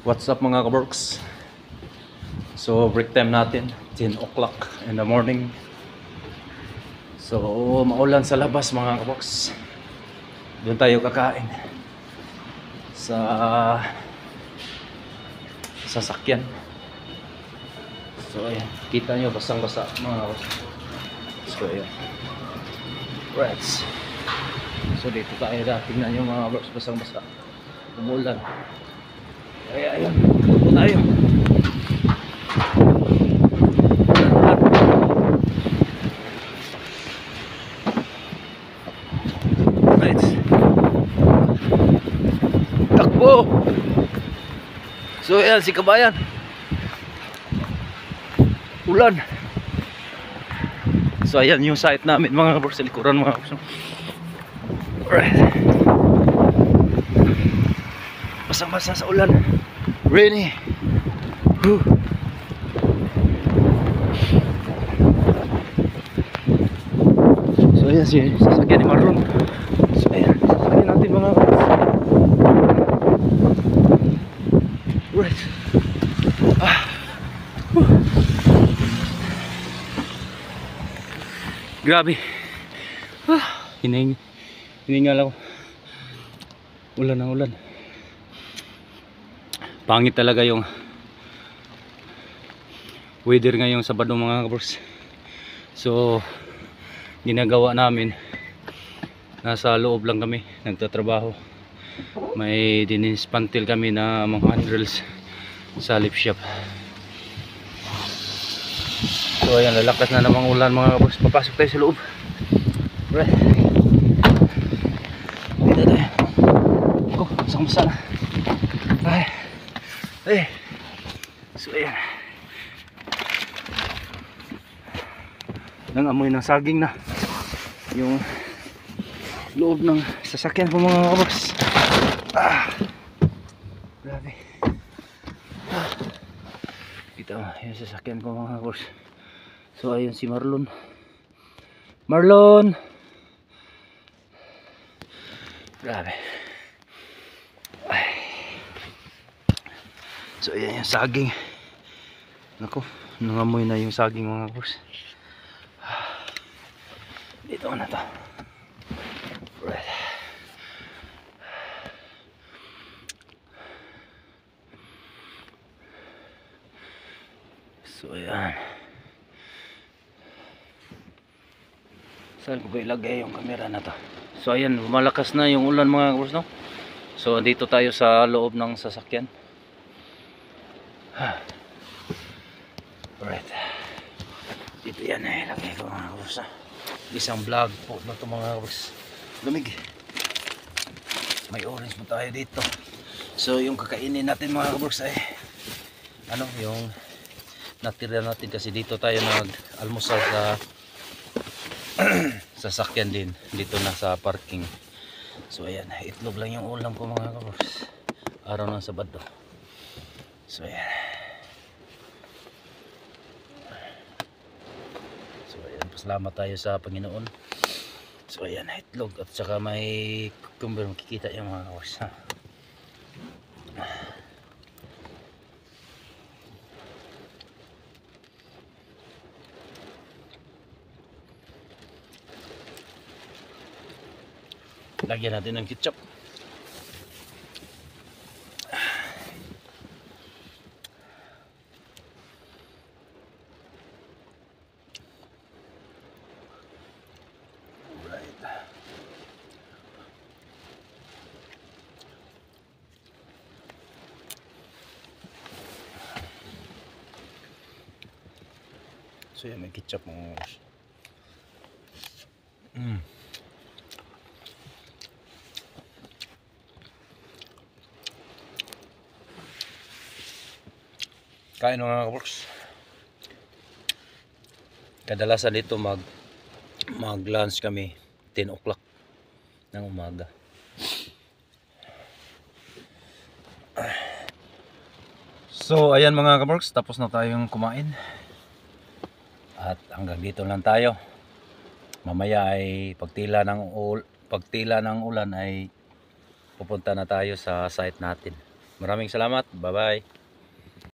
What's up mga kaworks? So break time natin 10 o'clock in the morning. So maulan sa labas mga kaworks. Doon tayo kakain sa sasakyan. So ayan, kita nyo basang basa mga kaworks. So ayan, right. So dito tayo na, tingnan nyo mga kaworks, basang basa, umulan. Kaya ayun, tuto tayo. Right. Takbo! So ayan, si kabayan. Ulan. So ayan yung site namin mga kaborsa, likuran mga kaborsa. Alright. Basang-basa sa ulan. Rainy. Whew. So ayan si sasakyan ni Marlon. So ayan, sasakyan natin mga kaborsa. Alright. Grabe. Hiningal ako. Ulan ng ulan. Pangit talaga yung weather ngayong Sabado mga kabros. So ginagawa namin, nasa loob lang kami nagtatrabaho. May dinispantil kami na mga handles sa lift shop. So ayan, lalakas na namang ulan mga kabros. Papasok tayo sa loob. Right. Dito tayo. Oh, basang-basa na. Ay. So ayan, nangamoy ng saging na yung loob ng sasakyan ko mga kabros. Grabe. Ito yung sasakyan ko mga kabros. So ayun si Marlon. Grabe. So ayan yung saging. Naku, nangamoy na yung saging mga kabros. Dito na to. Right. So ayan. Saan ko ba ilagay yung camera na to? So ayan, malakas na yung ulan mga kabros, no? So dito tayo sa loob ng sasakyan. Alright. Dito yan eh, lagay ko mga kabros. Isang vlog po na ito mga kabros. Lumig. May orange mo tayo dito. So yung kakainin natin mga kabros ay ano, yung natira natin kasi dito tayo nag-almusal sa sasakyan din. Dito na sa parking. So ayan, itlog lang yung ulam ko mga kabros. Araw ng Sabado. So ayan. Salamat tayo sa Panginoon. So ayan, itlog at saka may cucumber, makikita yung mga kawas. Lagyan natin ng ketchup. So yan, may ketchup mga kain mga kaworks. Kadalasan dito mag lunch kami 10 o'clock ng umaga. So ayan mga kaworks, tapos na tayong kumain. At hanggang dito lang tayo. Mamaya ay pagtila ng ulan ay pupunta na tayo sa site natin. Maraming salamat. Bye-bye.